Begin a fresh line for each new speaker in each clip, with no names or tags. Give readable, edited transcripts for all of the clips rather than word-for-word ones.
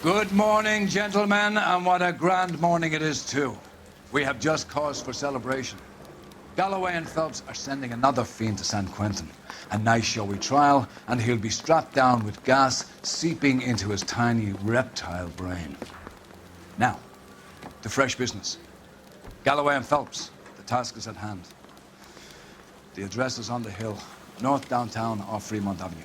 Good morning, gentlemen, and what a grand morning it is, too. We have just cause for celebration. Galloway and Phelps are sending another fiend to San Quentin. A nice showy trial, and he'll be strapped down with gas seeping into his tiny reptile brain. Now, to fresh business. Galloway and Phelps, the task is at hand. The address is on the hill, north downtown off Fremont Avenue.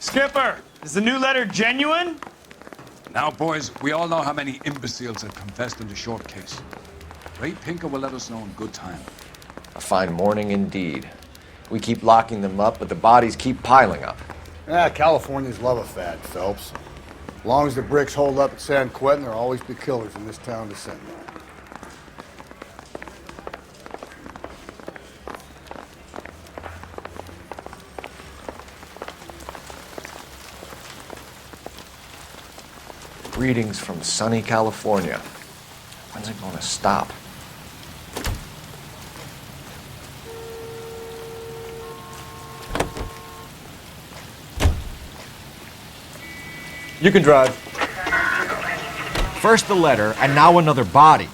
Skipper, is the new letter genuine?
Now, boys, we all know how many imbeciles have confessed in the short case. Ray Pinker will let us know in good time.
A fine morning indeed. We keep locking them up, but the bodies keep piling up.
Californians love a fad, Phelps. As long as the bricks hold up at San Quentin, there'll always be killers in this town to send them.
Greetings from sunny California. When's it going to stop?
You can drive.
First the letter, and now another body.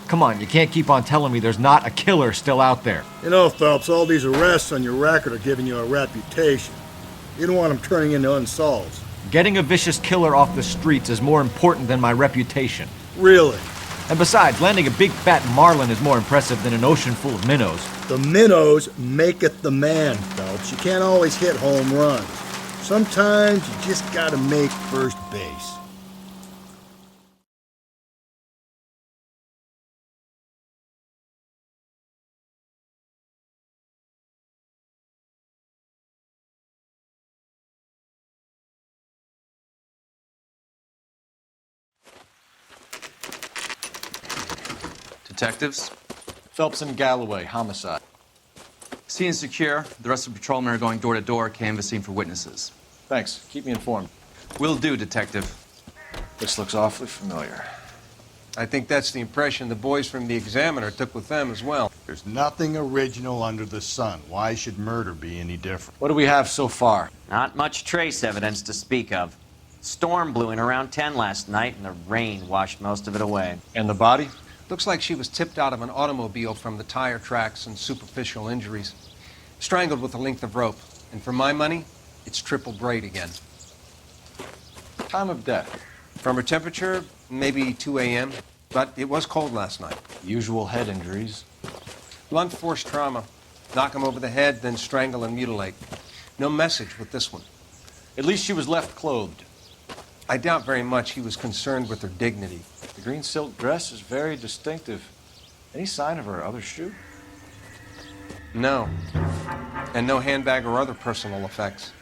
Come on, you can't keep on telling me there's not a killer still out there.
You know, Phelps, all these arrests on your record are giving you a reputation. You don't want them turning into unsolveds.
Getting a vicious killer off the streets is more important than my reputation.
Really?
And besides, landing a big fat marlin is more impressive than an ocean full of minnows.
The minnows maketh the man, Phelps. You can't always hit home runs. Sometimes you just gotta make first base.
Detectives?
Phelps and Galloway, homicide.
Scene secure. The rest of the patrolmen are going door to door, canvassing for witnesses.
Thanks. Keep me informed.
Will do, Detective.
This looks awfully familiar.
I think that's the impression the boys from the Examiner took with them as well.
There's nothing original under the sun. Why should murder be any different?
What do we have so far?
Not much trace evidence to speak of. Storm blew in around 10 last night, and the rain washed most of it away.
And the body?
Looks like she was tipped out of an automobile from the tire tracks and superficial injuries. Strangled with a length of rope. And for my money, it's triple braid again.
Time of death?
From her temperature, maybe 2 a.m., but it was cold last night.
Usual head injuries.
Blunt force trauma. Knock him over the head, then strangle and mutilate. No message with this one.
At least she was left clothed.
I doubt very much he was concerned with her dignity.
The green silk dress is very distinctive. Any sign of her other shoe?
No. And no handbag or other personal effects.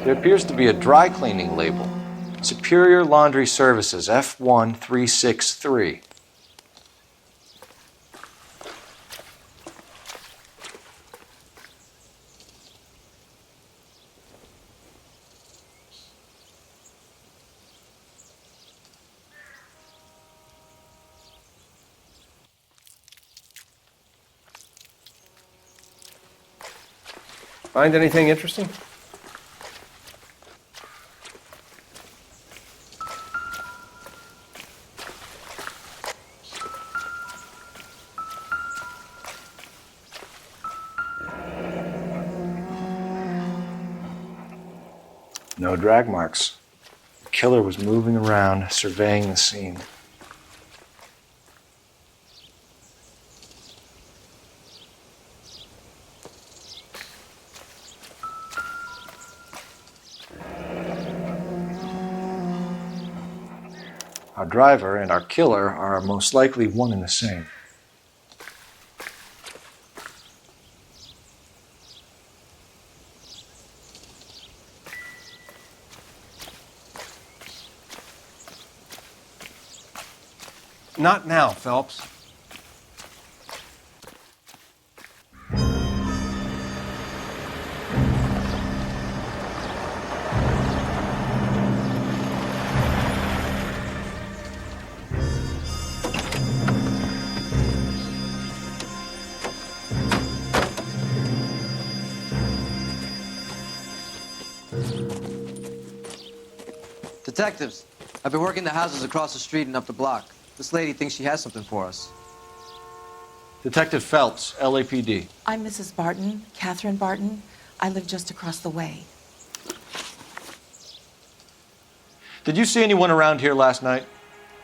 There appears to be a dry cleaning label. Superior Laundry Services, F1363.
Find anything interesting?
No drag marks. The killer was moving around, surveying the scene. Our driver and our killer are most likely one and the same.
Not now, Phelps.
Detectives, I've been working the houses across the street and up the block. This lady thinks she has something for us.
Detective Phelps, LAPD.
I'm Mrs. Barton, Catherine Barton. I live just across the way.
Did you see anyone around here last night?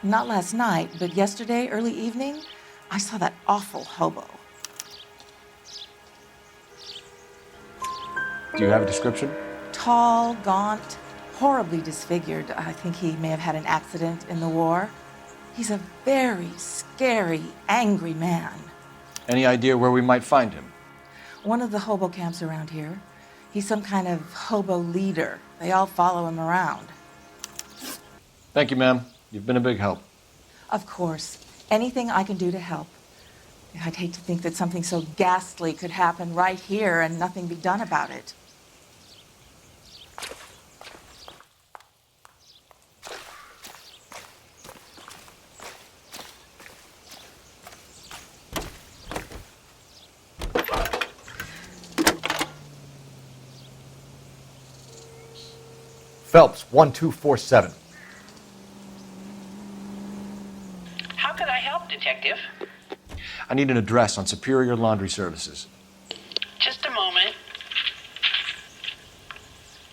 Not last night, but yesterday, early evening, I saw that awful hobo.
Do you have a description?
Tall, gaunt, horribly disfigured. I think he may have had an accident in the war. He's a very scary, angry man.
Any idea where we might find him?
One of the hobo camps around here. He's some kind of hobo leader. They all follow him around.
Thank you, ma'am. You've been a big help.
Of course. Anything I can do to help. I'd hate to think that something so ghastly could happen right here and nothing be done about it.
Phelps, 1247.
How could I help, Detective?
I need an address on Superior Laundry Services.
Just a moment.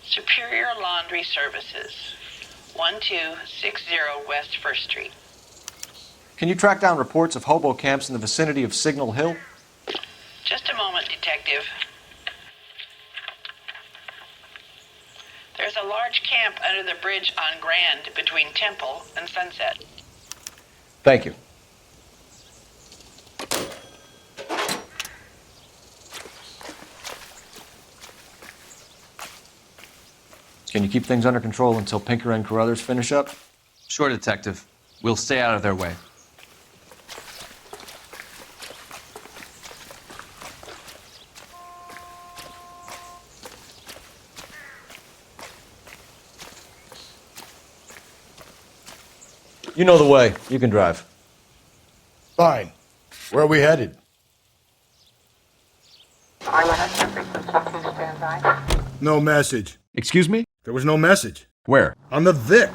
Superior Laundry Services, 1260 West 1st Street.
Can you track down reports of hobo camps in the vicinity of Signal Hill?
Just a moment, Detective. There's a large camp under the bridge on Grand between Temple and Sunset.
Thank you. Can you keep things under control until Pinker and Carruthers finish up?
Sure, Detective. We'll stay out of their way.
You know the way. You can drive.
Fine. Where are we headed? No message.
Excuse me?
There was no message.
Where?
On the Vic.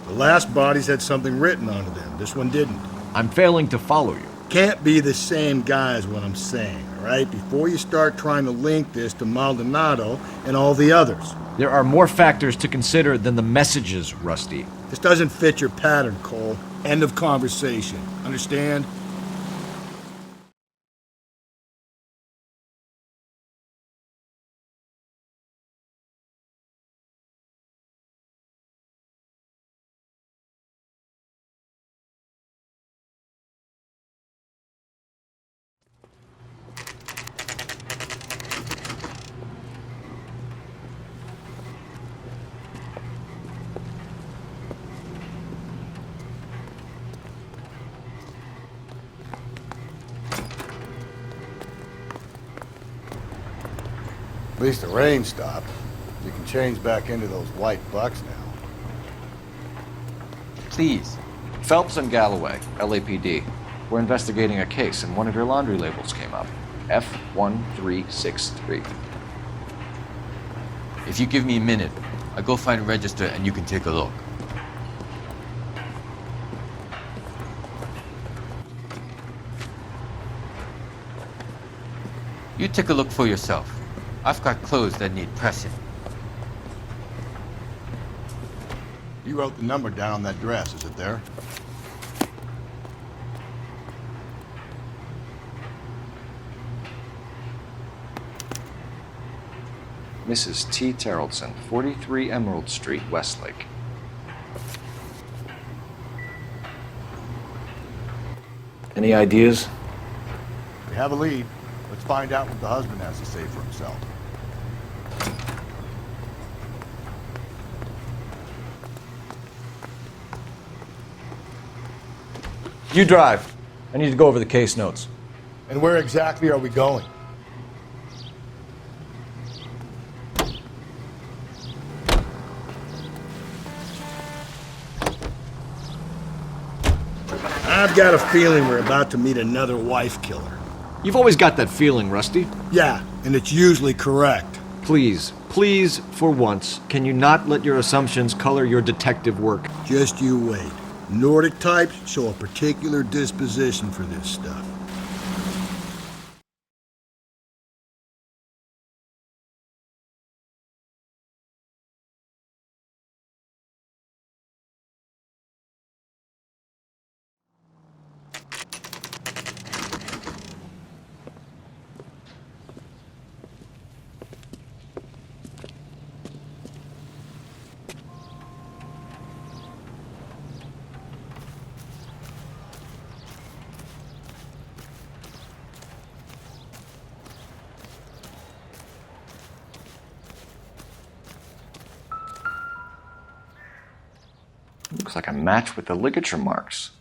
The last bodies had something written onto them. This one didn't.
I'm failing to follow you.
Can't be the same guy is what I'm saying, all right? Before you start trying to link this to Maldonado and all the others.
There are more factors to consider than the messages, Rusty.
This doesn't fit your pattern, Cole. End of conversation. Understand? At least the rain stopped. You can change back into those white bucks now.
Please.
Phelps and Galloway, LAPD. We're investigating a case, and one of your laundry labels came up. F1363.
If you give me a minute, I'll go find a register and you can take a look. You take a look for yourself. I've got clothes that need pressing.
You wrote the number down on that dress, is it there?
Mrs. T. Terrellson, 43 Emerald Street, Westlake. Any ideas?
We have a lead. Let's find out what the husband has to say for himself.
You drive. I need to go over the case notes.
And where exactly are we going? I've got a feeling we're about to meet another wife killer.
You've always got that feeling, Rusty.
Yeah, and it's usually correct.
Please, please, for once, can you not let your assumptions color your detective work?
Just you wait. Nordic types show a particular disposition for this stuff.
Looks like a match with the ligature marks.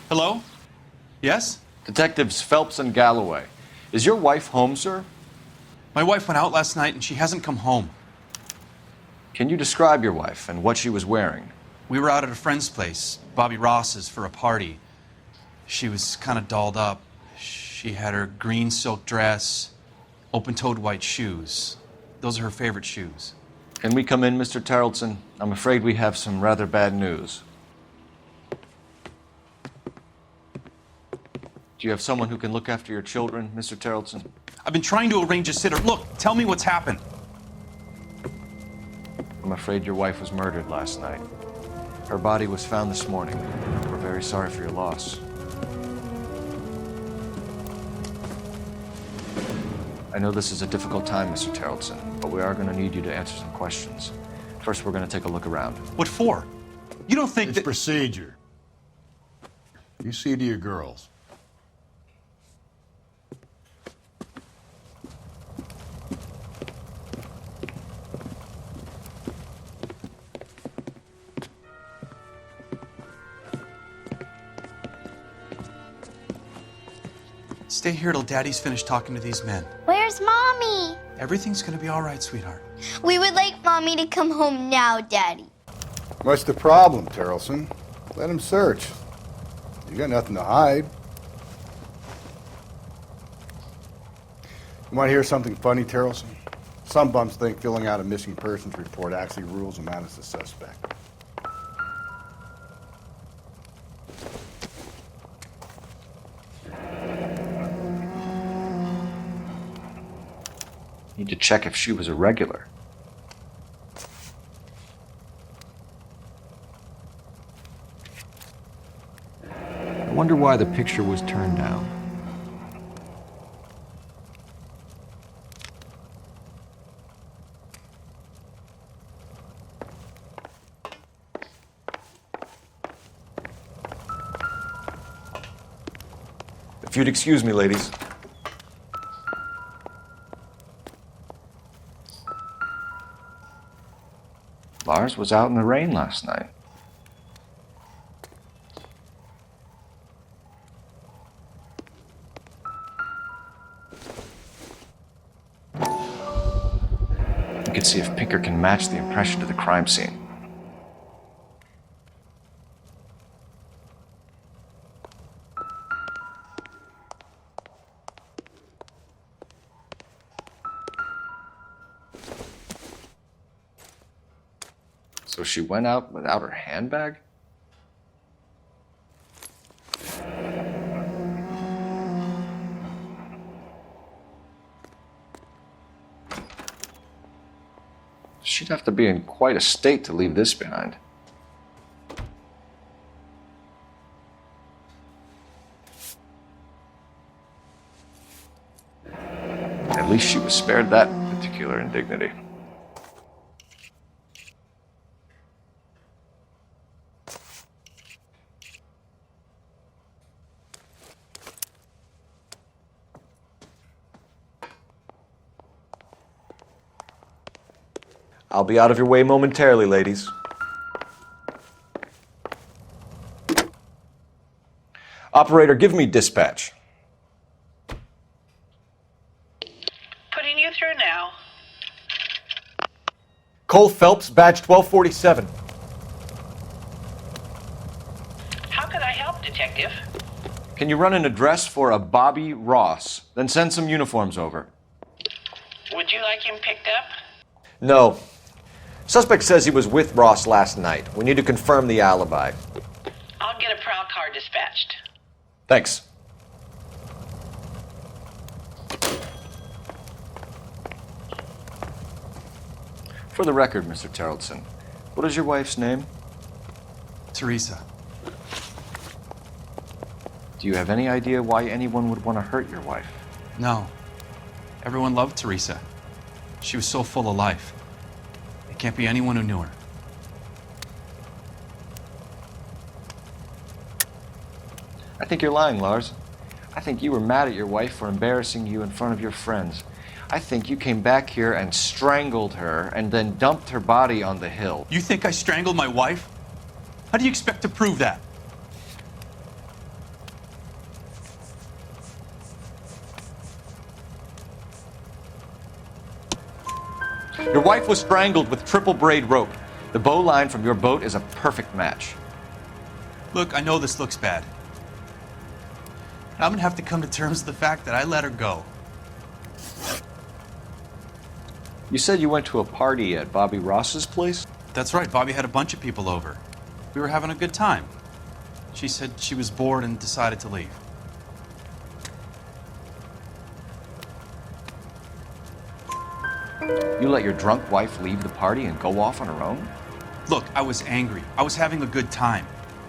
Hello? Yes?
Detectives Phelps and Galloway. Is your wife home, sir?
My wife went out last night and she hasn't come home.
Can you describe your wife and what she was wearing?
We were out at a friend's place, Bobby Ross's, for a party. She was kind of dolled up. She had her green silk dress, open-toed white shoes. Those are her favorite shoes.
Can we come in, Mr. Tarleton? I'm afraid we have some rather bad news. Do you have someone who can look after your children, Mr. Tarleton?
I've been trying to arrange a sitter. Look, tell me what's happened.
I'm afraid your wife was murdered last night. Her body was found this morning. We're very sorry for your loss. I know this is a difficult time, Mr. Tarleton, but we are going to need you to answer some questions. First, we're going to take a look around.
What for? You don't think
It's
that...
procedure. You see to your girls.
Stay here till Daddy's finished talking to these men.
Where's Mommy?
Everything's gonna be all right, sweetheart.
We would like Mommy to come home now, Daddy.
What's the problem, Tarleton? Let him search. You got nothing to hide. You want to hear something funny, Tarleton? Some bums think filling out a missing persons report actually rules them out as a suspect.
Need to check if she was a regular.
I wonder why the picture was turned down.
If you'd excuse me, ladies. Lars was out in the rain last night. You can see if Pinker can match the impression to the crime scene. So she went out without her handbag? She'd have to be in quite a state to leave this behind. At least she was spared that particular indignity. I'll be out of your way momentarily, ladies. Operator, give me dispatch.
Putting you through now.
Cole Phelps, badge 1247.
How could I help, Detective?
Can you run an address for a Bobby Ross? Then send some uniforms over.
Would you like him picked up?
No. Suspect says he was with Ross last night. We need to confirm the alibi.
I'll get a prowl car dispatched.
Thanks. For the record, Mr. Terrelson, what is your wife's name?
Teresa.
Do you have any idea why anyone would want to hurt your wife?
No. Everyone loved Teresa. She was so full of life. It can't be anyone who knew her.
I think you're lying, Lars. I think you were mad at your wife for embarrassing you in front of your friends. I think you came back here and strangled her and then dumped her body on the hill.
You think I strangled my wife? How do you expect to prove that?
Your wife was strangled with triple braid rope. The bow line from your boat is a perfect match.
Look, I know this looks bad. I'm gonna have to come to terms with the fact that I let her go.
You said you went to a party at Bobby Ross's place?
That's right, Bobby had a bunch of people over. We were having a good time. She said she was bored and decided to leave.
You let your drunk wife leave the party and go off on her own?
Look, I was angry. I was having a good time.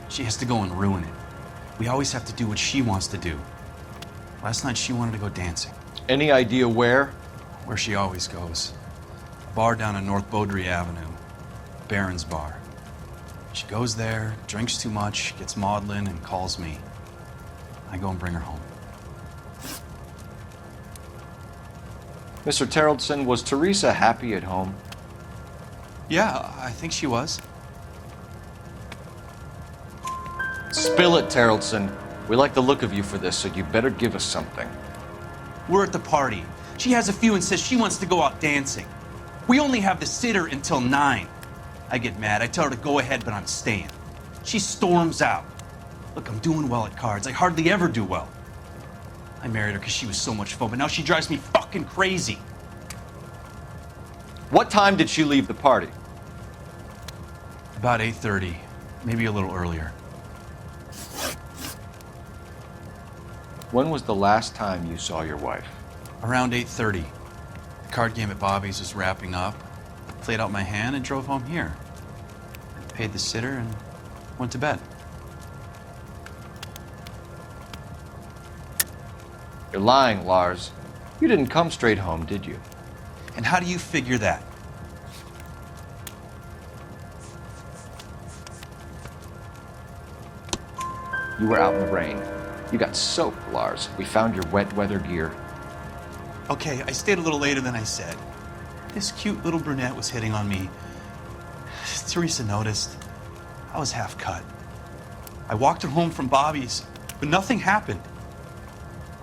She has to go and ruin it. We always have to do what she wants to do. Last night she wanted to go dancing.
Any idea where?
Where she always goes. A bar down on North Beaudry Avenue. Baron's Bar. She goes there, drinks too much, gets maudlin, and calls me. I go and bring her home.
Mr. Terrelson, was Teresa happy at home?
Yeah, I think she was.
Spill it, Terrelson. We like the look of you for this, so you better give us something.
We're at the party. She has a few and says she wants to go out dancing. We only have the sitter until 9. I get mad. I tell her to go ahead, but I'm staying. She storms out. Look, I'm doing well at cards. I hardly ever do well. I married her because she was so much fun, but now she drives me fucking crazy.
What time did she leave the party?
About 8:30, maybe a little earlier.
When was the last time you saw your wife?
Around 8:30. The card game at Bobby's was wrapping up. Played out my hand and drove home here. I paid the sitter and went to bed.
You're lying, Lars. You didn't come straight home, did you?
And how do you figure that?
You were out in the rain. You got soaked, Lars. We found your wet weather gear.
Okay, I stayed a little later than I said. This cute little brunette was hitting on me. Teresa noticed. I was half cut. I walked her home from Bobby's, but nothing happened.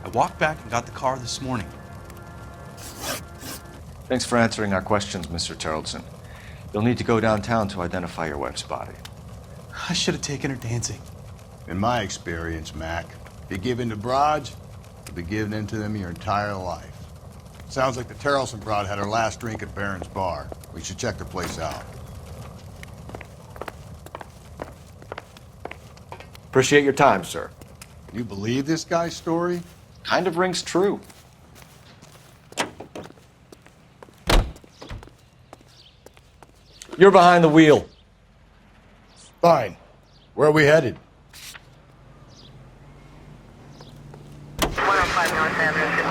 I walked back and got the car this morning.
Thanks for answering our questions, Mr. Terrelson. You'll need to go downtown to identify your wife's body.
I should have taken her dancing.
In my experience, Mac, if you give in to broads, you'll be giving in to them your entire life. Sounds like the Terrelson broad had her last drink at Baron's Bar. We should check the place out.
Appreciate your time, sir.
You believe this guy's story?
Kind of rings true. You're behind the wheel.
Fine. Where are we headed?
105 North Avenue.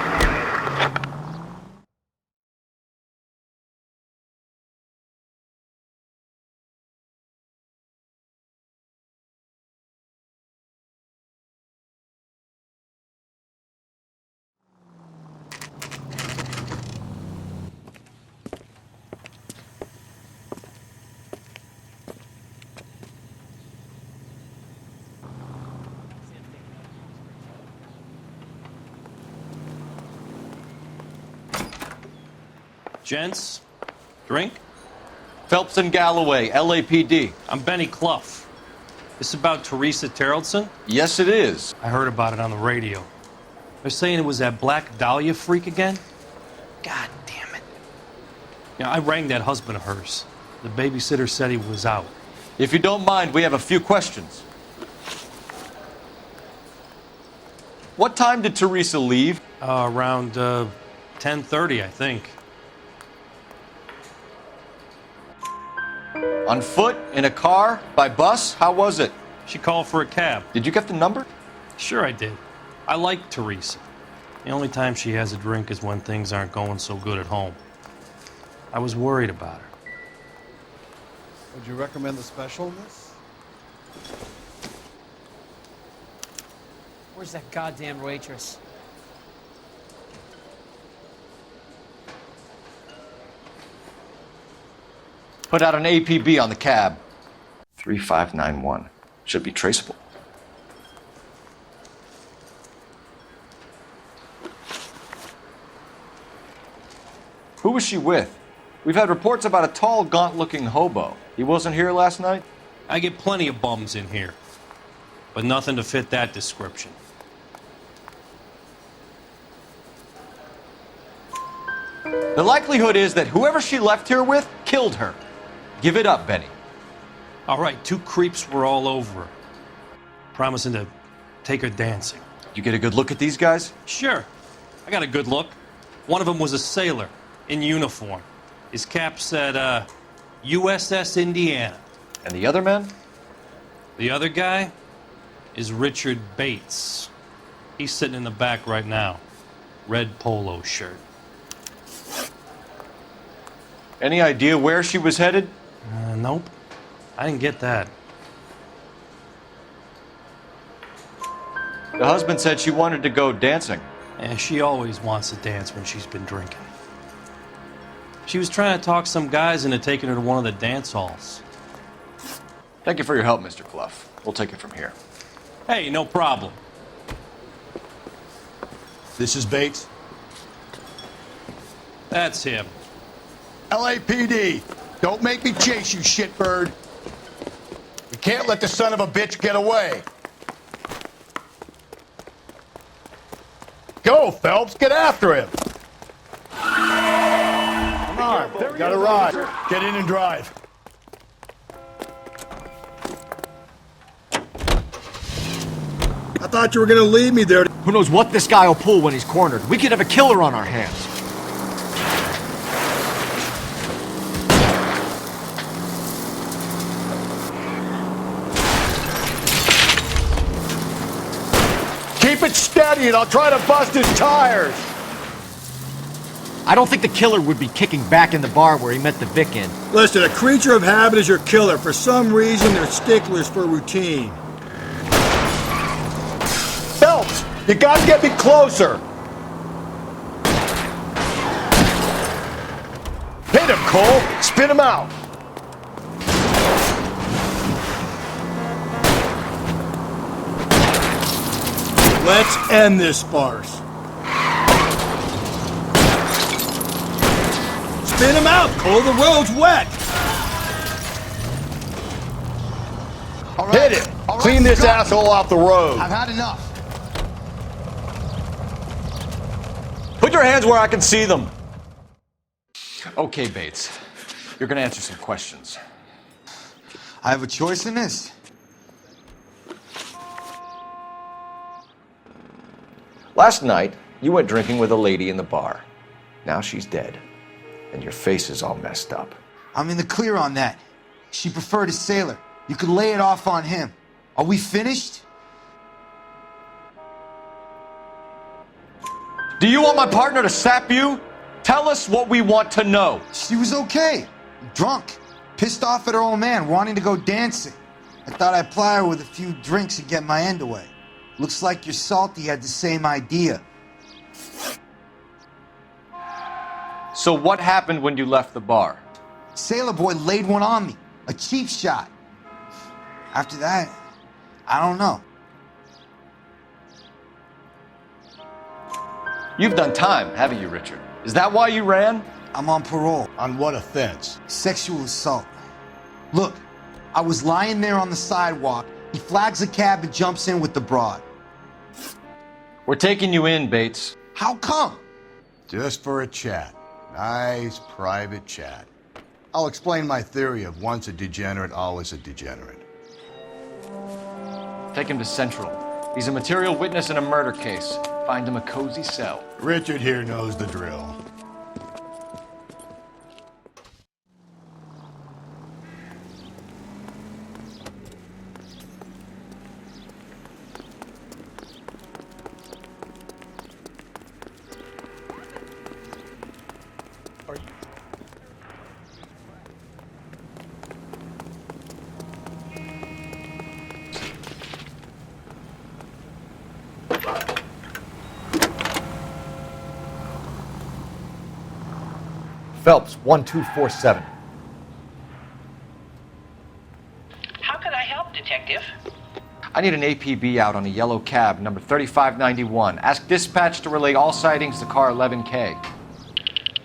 Gents, drink?
Phelps and Galloway, LAPD.
I'm Benny Clough. This about Teresa Terrellson?
Yes, it is.
I heard about it on the radio. They're saying it was that Black Dahlia freak again? God damn it. Yeah, I rang that husband of hers. The babysitter said he was out.
If you don't mind, we have a few questions. What time did Teresa leave?
Around 10:30, I think.
On foot? In a car? By bus? How was it?
She called for a cab.
Did you get the number?
Sure I did. I like Teresa. The only time she has a drink is when things aren't going so good at home. I was worried about her.
Would you recommend the special in this?
Where's that goddamn waitress?
Put out an APB on the cab. 3591. Should be traceable. Who was she with? We've had reports about a tall, gaunt-looking hobo. He wasn't here last night?
I get plenty of bums in here, but nothing to fit that description.
The likelihood is that whoever she left here with killed her. Give it up, Benny.
All right, 2 creeps were all over her, promising to take her dancing.
You get a good look at these guys?
Sure. I got a good look. One of them was a sailor in uniform. His cap said, USS Indiana.
And the other man?
The other guy is Richard Bates. He's sitting in the back right now. Red polo shirt.
Any idea where she was headed?
Nope. I didn't get that.
The husband said she wanted to go dancing.
Yeah, she always wants to dance when she's been drinking. She was trying to talk some guys into taking her to one of the dance halls.
Thank you for your help, Mr. Clough. We'll take it from here.
Hey, no problem.
This is Bates.
That's him.
LAPD, don't make me chase you, shitbird. We can't let the son of a bitch get away. Go, Phelps, get after him. Come on, got a ride. Get in and drive.
I thought you were gonna leave me there.
Who knows what this guy will pull when he's cornered? We could have a killer on our hands.
Keep it steady and I'll try to bust his tires.
I don't think the killer would be kicking back in the bar where he met the Vic in.
Listen, a creature of habit is your killer. For some reason, they're sticklers for routine.
Phelps, you gotta get me closer. Hit him, Cole. Spin him out.
Let's end this farce. Spin him out, Cole. The road's wet.
All right. Hit it. All right, clean this asshole off the road.
I've had enough.
Put your hands where I can see them. Okay, Bates. You're gonna answer some questions.
I have a choice in this.
Last night, you went drinking with a lady in the bar. Now she's dead. And your face is all messed up.
I'm in the clear on that. She preferred a sailor. You could lay it off on him. Are we finished?
Do you want my partner to sap you? Tell us what we want to know.
She was okay. Drunk. Pissed off at her old man, wanting to go dancing. I thought I'd ply her with a few drinks and get my end away. Looks like your Salty had the same idea.
So what happened when you left the bar?
Sailor boy laid one on me. A cheap shot. After that, I don't know.
You've done time, haven't you, Richard? Is that why you ran?
I'm on parole.
On what offense?
Sexual assault. Look, I was lying there on the sidewalk. He flags a cab and jumps in with the broad.
We're taking you in, Bates.
How come?
Just for a chat. Nice private chat. I'll explain my theory of once a degenerate, always a degenerate.
Take him to Central. He's a material witness in a murder case. Find him a cozy cell.
Richard here knows the drill.
Phelps, 1247.
How could I help, Detective?
I need an APB out on a yellow cab, number 3591. Ask dispatch to relay all sightings to car 11K.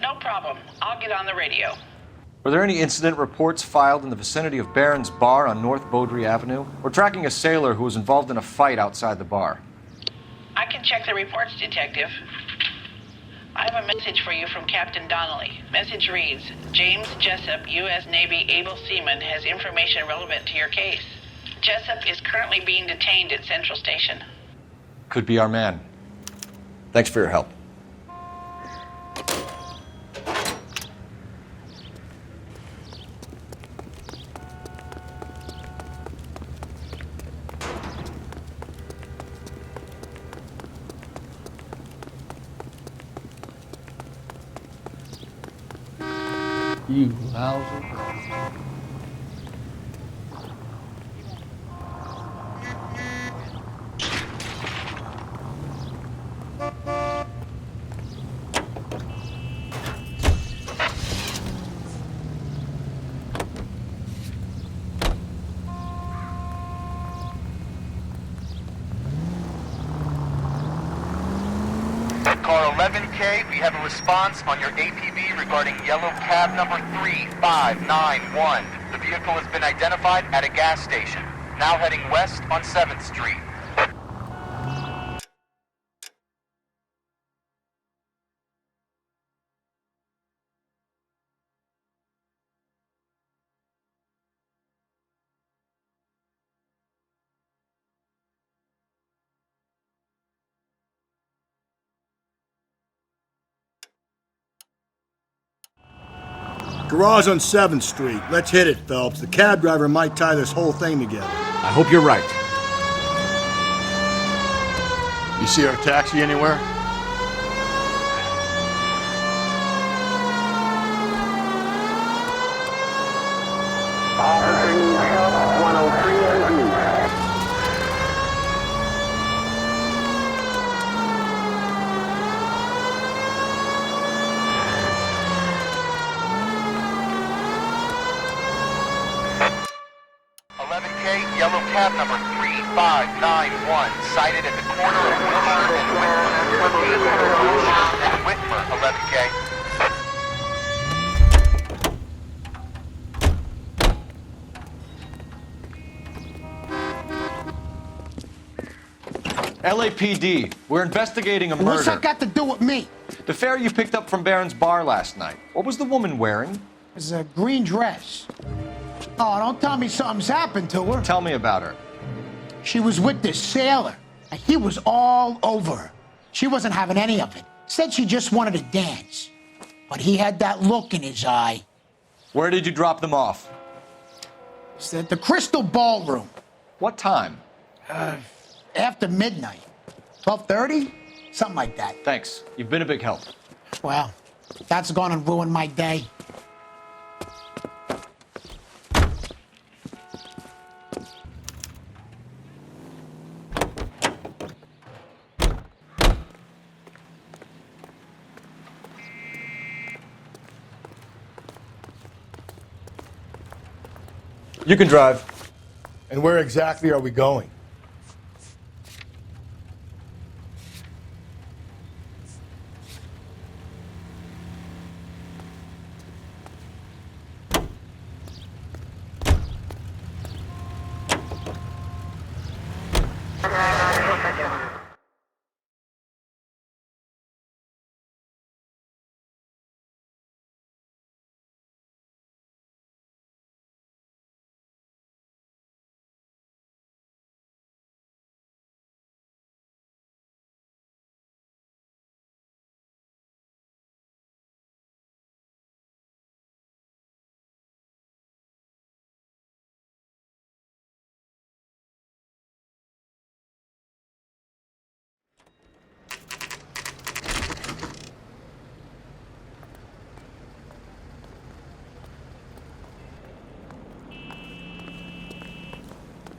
No problem. I'll get on the radio.
Were there any incident reports filed in the vicinity of Barron's Bar on North Beaudry Avenue? We're tracking a sailor who was involved in a fight outside the bar.
I can check the reports, Detective. I have a message for you from Captain Donnelly. Message reads, James Jessup, U.S. Navy able seaman, has information relevant to your case. Jessup is currently being detained at Central Station.
Could be our man. Thanks for your help.
You lousy.
Car 11K, we have a response on your APB regarding yellow cab number 3591. The vehicle has been identified at a gas station. Now heading west on 7th Street.
Garage on 7th Street. Let's hit it, Phelps. The cab driver might tie this whole thing together.
I hope you're right.
You see our taxi anywhere?
Officer needs help, 103 and east. Yellow cab number 3591, sighted at the corner of Wilshire and Whitmer, 11K.
LAPD, we're investigating a murder.
What's that got to do with me?
The fare you picked up from Barron's Bar last night. What was the woman wearing?
It's a green dress. Oh, don't tell me something's happened to her.
Tell me about her.
She was with this sailor, and he was all over her. She wasn't having any of it. Said she just wanted to dance. But he had that look in his eye.
Where did you drop them off?
It's at the Crystal Ballroom.
What time?
After midnight. 12:30? Something like that.
Thanks. You've been a big help.
Well, that's gone and ruined my day.
You can drive. And where exactly are we going?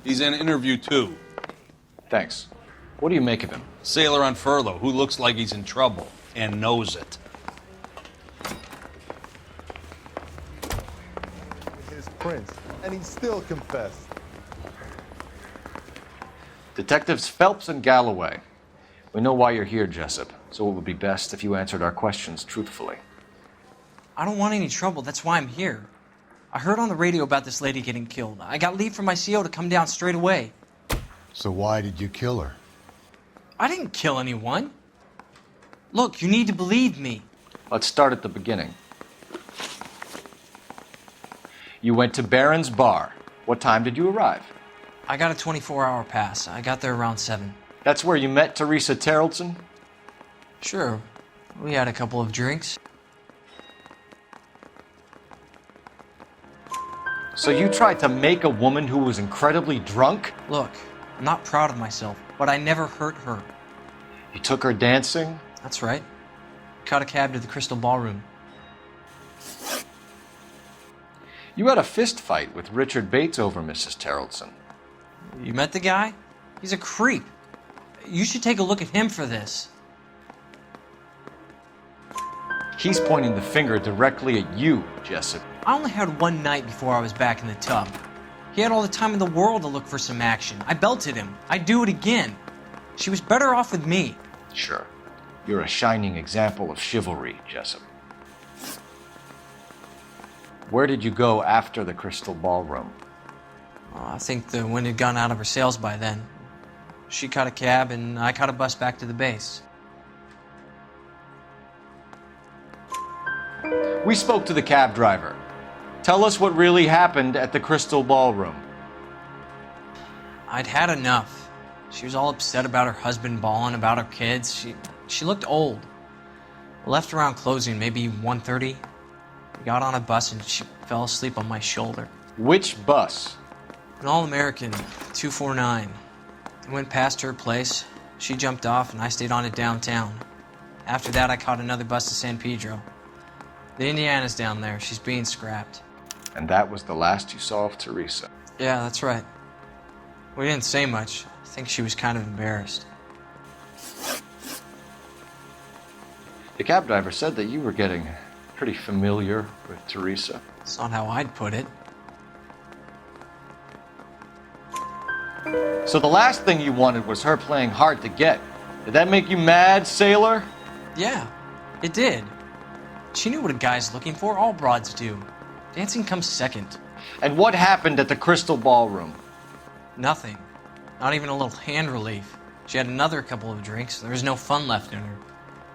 He's in interview 2.
Thanks. What do you make of him?
Sailor on furlough who looks like he's in trouble and knows it.
His prince, and he still confessed.
Detectives Phelps and Galloway. We know why you're here, Jessup, so it would be best if you answered our questions truthfully.
I don't want any trouble. That's why I'm here. I heard on the radio about this lady getting killed. I got leave from my CO to come down straight away.
So why did you kill her?
I didn't kill anyone. Look, you need to believe me.
Let's start at the beginning. You went to Barron's Bar. What time did you arrive?
I got a 24-hour pass. I got there around 7.
That's where you met Teresa Terrelson?
Sure. We had a couple of drinks.
So you tried to make a woman who was incredibly drunk?
Look, I'm not proud of myself, but I never hurt her.
You took her dancing?
That's right. Caught a cab to the Crystal Ballroom.
You had a fist fight with Richard Bates over Mrs. Terrelson.
You met the guy? He's a creep. You should take a look at him for this.
He's pointing the finger directly at you, Jessup.
I only had one night before I was back in the tub. He had all the time in the world to look for some action. I belted him. I'd do it again. She was better off with me.
Sure. You're a shining example of chivalry, Jessup. Where did you go after the Crystal Ballroom?
I think the wind had gone out of her sails by then. She caught a cab and I caught a bus back to the base.
We spoke to the cab driver. Tell us what really happened at the Crystal Ballroom.
I'd had enough. She was all upset about her husband bawling about her kids. She looked old. I left around closing, maybe 1:30. We got on a bus and she fell asleep on my shoulder.
Which bus?
An All-American, 249. I went past her place. She jumped off and I stayed on it downtown. After that, I caught another bus to San Pedro. The Indiana's down there. She's being scrapped.
And that was the last you saw of Teresa.
Yeah, that's right. We didn't say much. I think she was kind of embarrassed.
The cab driver said that you were getting pretty familiar with Teresa.
It's not how I'd put it.
So the last thing you wanted was her playing hard to get. Did that make you mad, sailor?
Yeah, it did. She knew what a guy's looking for. All broads do. Dancing comes second.
And what happened at the Crystal Ballroom?
Nothing. Not even a little hand relief. She had another couple of drinks. There was no fun left in her.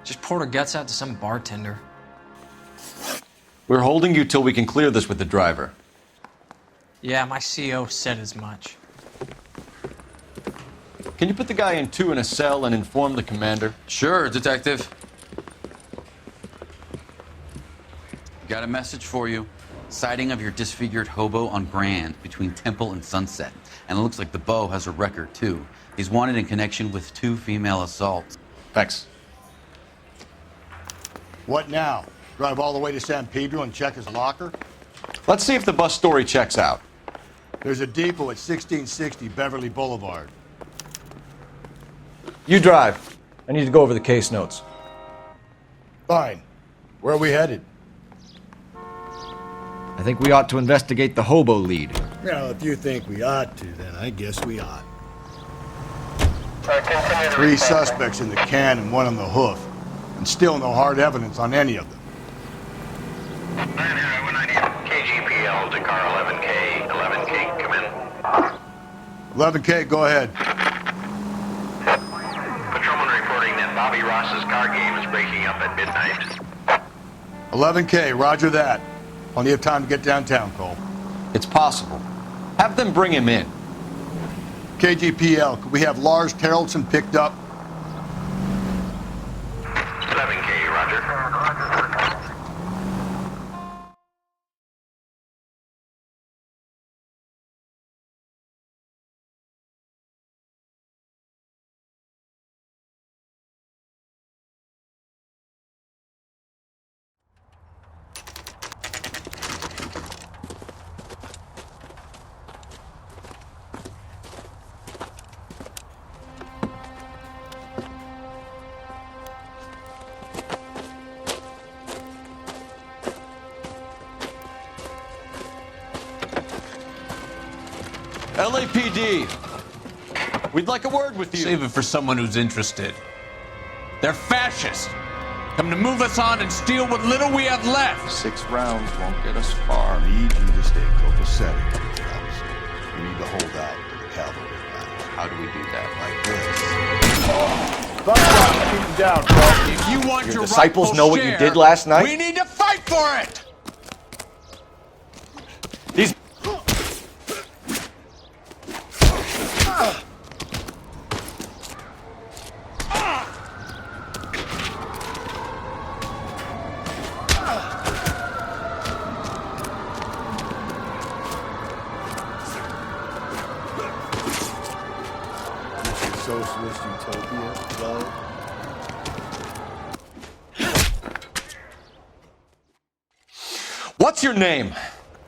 Just poured her guts out to some bartender.
We're holding you till we can clear this with the driver.
Yeah, my CO said as much.
Can you put the guy in 2 in a cell and inform the commander?
Sure, Detective. Got a message for you. Sighting of your disfigured hobo on Grand between Temple and Sunset. And it looks like the beau has a record, too. He's wanted in connection with 2 female assaults.
Thanks.
What now? Drive all the way to San Pedro and check his locker?
Let's see if the bus story checks out.
There's a depot at 1660 Beverly Boulevard.
You drive. I need to go over the case notes.
Fine. Where are we headed?
I think we ought to investigate the hobo lead.
Well, if you think we ought to, then I guess we ought.
3 suspects in the can and 1 on the hoof. And still no hard evidence on any of them.
KGPL to car 11K. 11K, come in.
11K, go ahead.
Patrolman reporting that Bobby Ross's car game is breaking up at midnight.
11K, roger that. Plenty of time to get downtown, Cole.
It's possible. Have them bring him in.
KGPL, could we have Lars Terrelson picked up?
11K, roger.
LAPD. We'd like a word with you.
Save it for someone who's interested. They're fascists. Come to move us on and steal what little we have left.
6 rounds won't get us far.
I need you to stay copacetic, Phelps. You need to hold out to the cavalry battle.
How do we do that?
Like this. Keep him down, Phelps.
If you want your
disciples
rightful
know what you
share,
did last night?
we need to fight for it!
These...
Socialist utopia, though.
What's your name?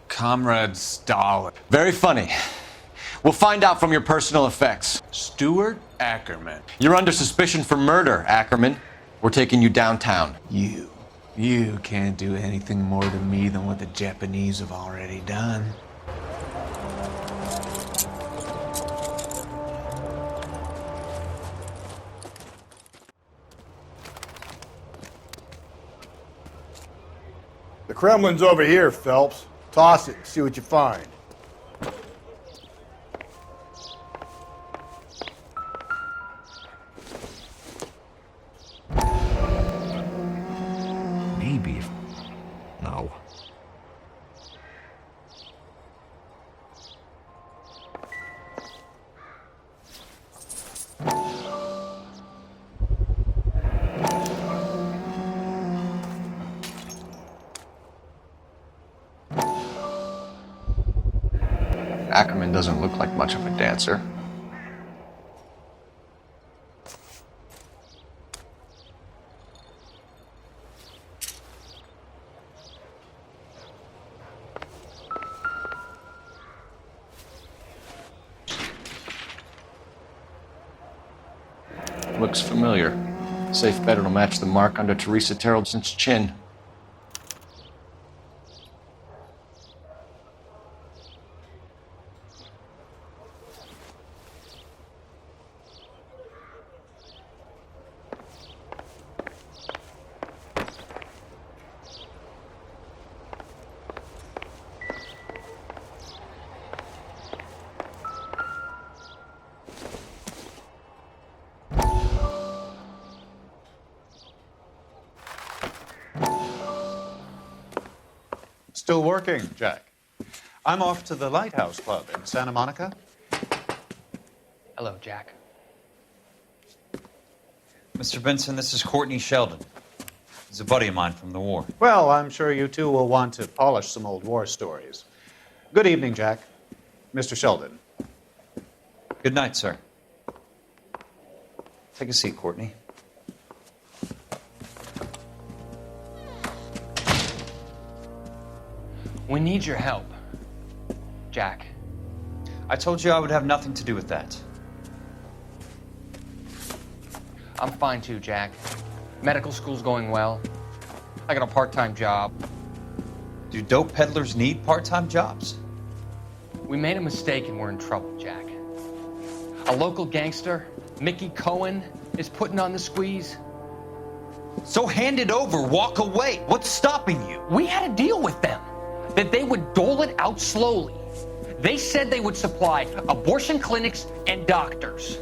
Comrade Stalin.
Very funny. We'll find out from your personal effects.
Stuart Ackerman.
You're under suspicion for murder, Ackerman. We're taking you downtown.
You can't do anything more to me than what the Japanese have already done.
The Kremlin's over here, Phelps. Toss it and see what you find.
Maybe. No.
Ackerman doesn't look like much of a dancer. Looks familiar. Safe bet it'll match the mark under Teresa Terrelson's chin.
Still working, Jack. I'm off to the Lighthouse Club in Santa Monica.
Hello, Jack.
Mr. Benson, this is Courtney Sheldon. He's a buddy of mine from the war.
Well, I'm sure you two will want to polish some old war stories. Good evening, Jack. Mr. Sheldon.
Good night, sir. Take a seat, Courtney.
We need your help, Jack.
I told you I would have nothing to do with that.
I'm fine too, Jack. Medical school's going well. I got a part-time job.
Do dope peddlers need part-time jobs?
We made a mistake and we're in trouble, Jack. A local gangster, Mickey Cohen, is putting on the squeeze.
So hand it over, walk away. What's stopping you?
We had a deal with them that they would dole it out slowly. They said they would supply abortion clinics and doctors,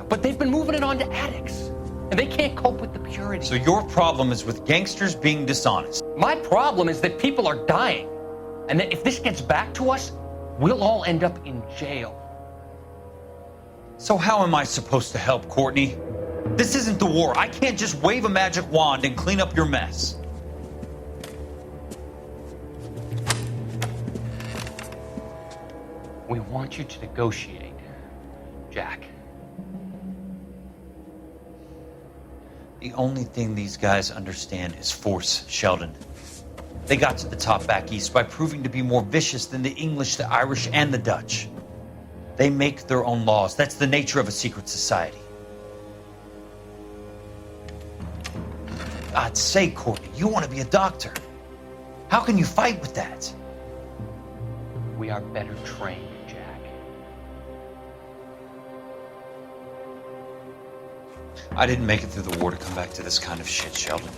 but they've been moving it on to addicts, and they can't cope with the purity.
So your problem is with gangsters being dishonest.
My problem is that people are dying, and that if this gets back to us, we'll all end up in jail.
So how am I supposed to help, Courtney? This isn't the war. I can't just wave a magic wand and clean up your mess.
We want you to negotiate, Jack.
The only thing these guys understand is force, Sheldon. They got to the top back east by proving to be more vicious than the English, the Irish, and the Dutch. They make their own laws. That's the nature of a secret society. God's sake, Courtney, you want to be a doctor. How can you fight with that?
We are better trained, Jack.
I didn't make it through the war to come back to this kind of shit, Sheldon.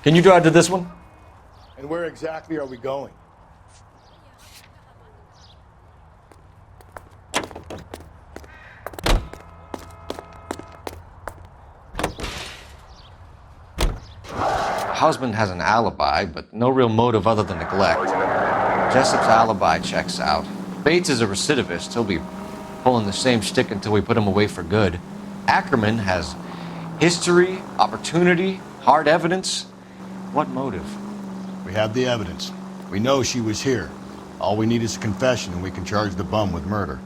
Can you drive to this one?
And where exactly are we going?
Husband has an alibi, but no real motive other than neglect. Jessup's alibi checks out. Bates is a recidivist. He'll be pulling the same shtick until we put him away for good. Ackerman has history, opportunity, hard evidence. What motive?
We have the evidence. We know she was here. All we need is a confession and we can charge the bum with murder.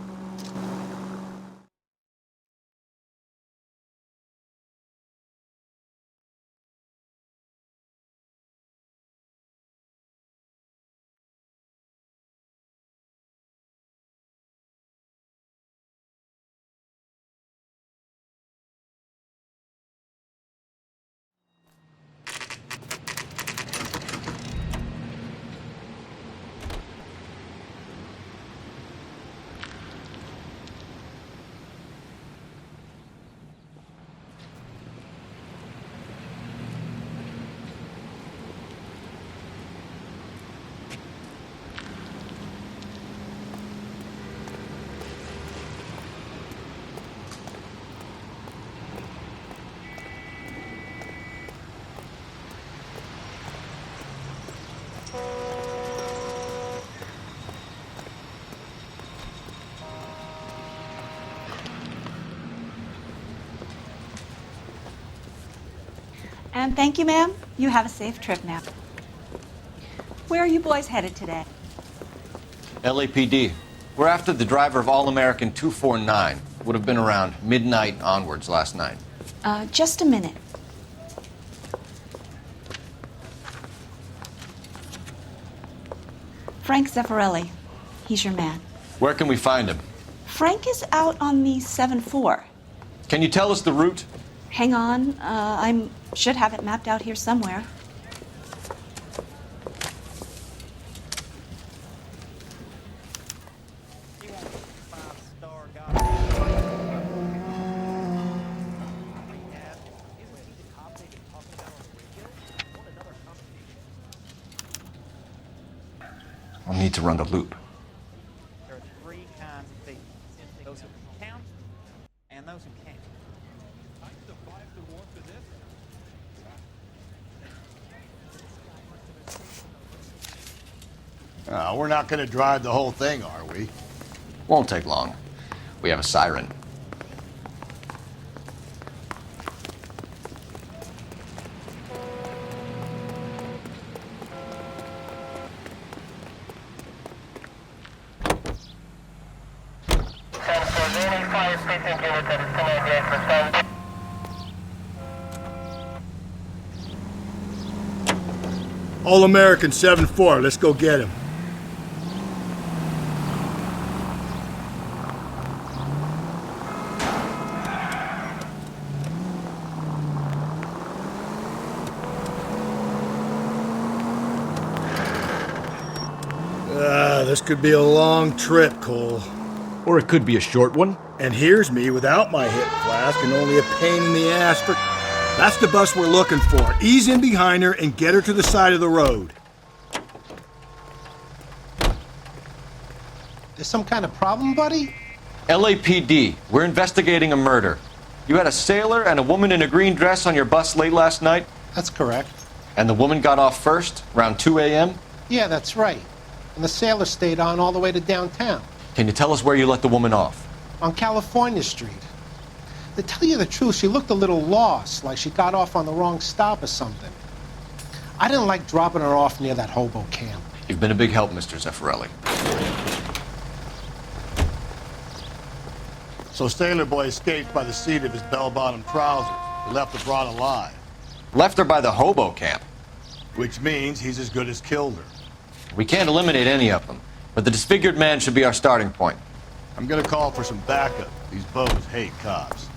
And thank you, ma'am. You have a safe trip now. Where are you boys headed today?
LAPD. We're after the driver of All-American 249. Would have been around midnight onwards last night.
Just a minute. Frank Zeffirelli. He's your man.
Where can we find him?
Frank is out on the 7-4.
Can you tell us the route?
Hang on. I should have it mapped out here somewhere.
I'll need to run the loop.
There are three kinds of people. Those who count and those who can't.
We're not going to drive the whole thing, are we?
Won't take long. We have a siren.
All-American 7-4. Let's go get him. This could be a long trip, Cole.
Or it could be a short one.
And here's me without my hip flask and only a pain in the ass for... That's the bus we're looking for. Ease in behind her and get her to the side of the road.
There's some kind of problem, buddy?
LAPD. We're investigating a murder. You had a sailor and a woman in a green dress on your bus late last night?
That's correct.
And the woman got off first, around 2 a.m.?
Yeah, that's right. And the sailor stayed on all the way to downtown.
Can you tell us where you let the woman off?
On California Street. To tell you the truth, she looked a little lost, like she got off on the wrong stop or something. I didn't like dropping her off near that hobo camp.
You've been a big help, Mr. Zeffirelli.
So Sailor Boy escaped by the seat of his bell-bottom trousers. He left the broad alive.
Left her by the hobo camp.
Which means he's as good as killed her.
We can't eliminate any of them, but the disfigured man should be our starting point.
I'm gonna call for some backup. These bows hate cops.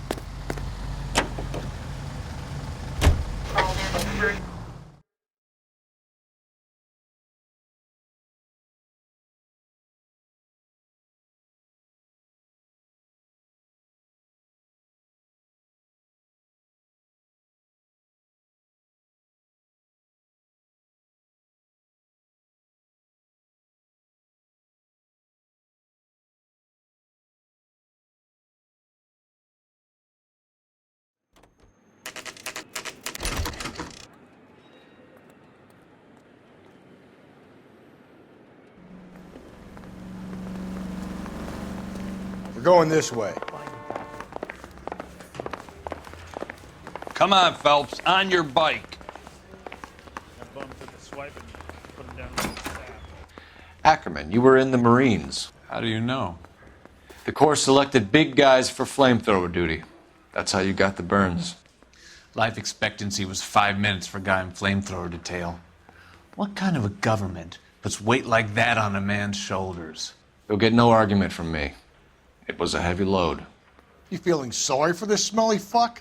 We're going this way.
Come on, Phelps, on your bike.
Ackerman, you were in the Marines.
How do you know?
The Corps selected big guys for flamethrower duty. That's how you got the burns.
Life expectancy was 5 minutes for a guy in flamethrower detail. What kind of a government puts weight like that on a man's shoulders?
You'll get no argument from me. It was a heavy load.
You feeling sorry for this smelly fuck?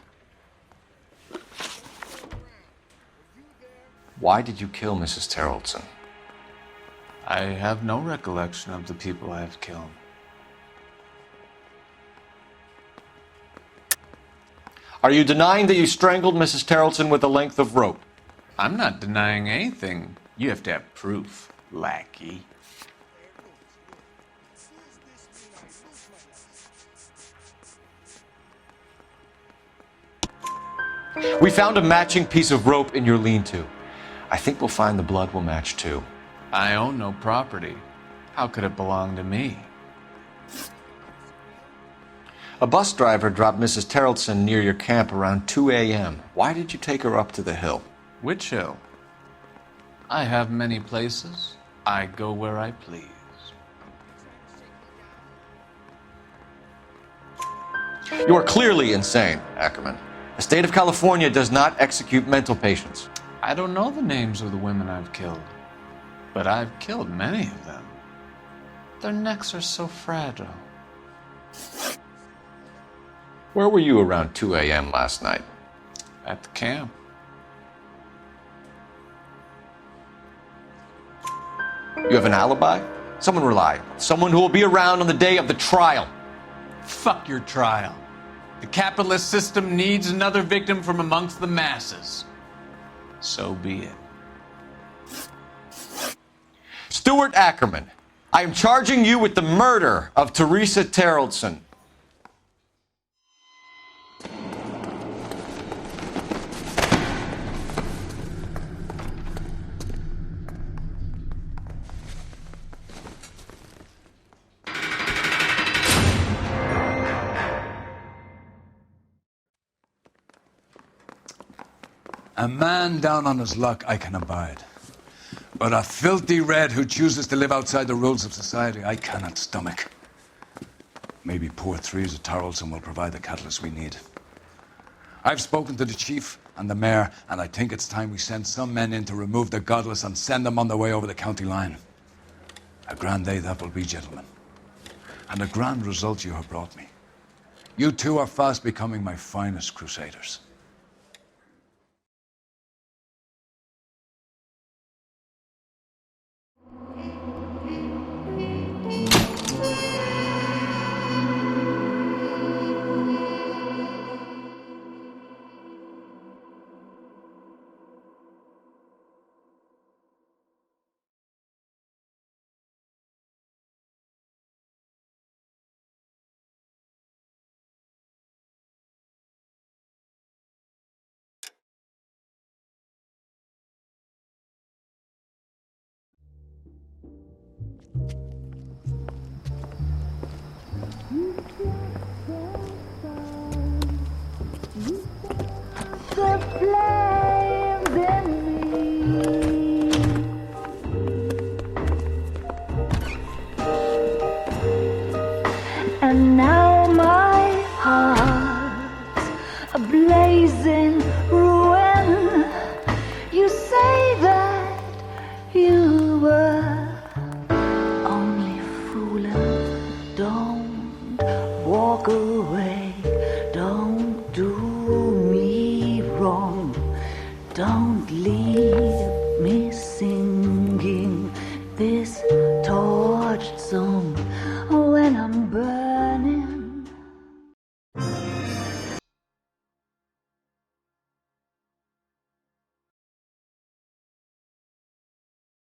Why did you kill Mrs. Terrelson?
I have no recollection of the people I have killed.
Are you denying that you strangled Mrs. Terrelson with a length of rope?
I'm not denying anything. You have to have proof, lackey.
We found a matching piece of rope in your lean-to. I think we'll find the blood will match too.
I own no property. How could it belong to me?
A bus driver dropped Mrs. Terrelson near your camp around 2 a.m. Why did you take her up to the hill?
Which hill? I have many places. I go where I please.
You are clearly insane, Ackerman. The state of California does not execute mental patients.
I don't know the names of the women I've killed, but I've killed many of them. Their necks are so fragile.
Where were you around 2 a.m. last night?
At the camp.
You have an alibi? Someone reliable. Someone who will be around on the day of the trial.
Fuck your trial. The capitalist system needs another victim from amongst the masses. So be it.
Stuart Ackerman, I am charging you with the murder of Teresa Terrelson.
A man down on his luck I can abide. But a filthy red who chooses to live outside the rules of society I cannot stomach. Maybe poor Teresa Terrelson will provide the catalyst we need. I've spoken to the chief and the mayor, and I think it's time we send some men in to remove the godless and send them on their way over the county line. A grand day that will be, gentlemen. And a grand result you have brought me. You two are fast becoming my finest crusaders.
The flames in me. And now my heart's a blazing ruin. You say that you were only fooling. Don't walk away. Don't do me wrong. Don't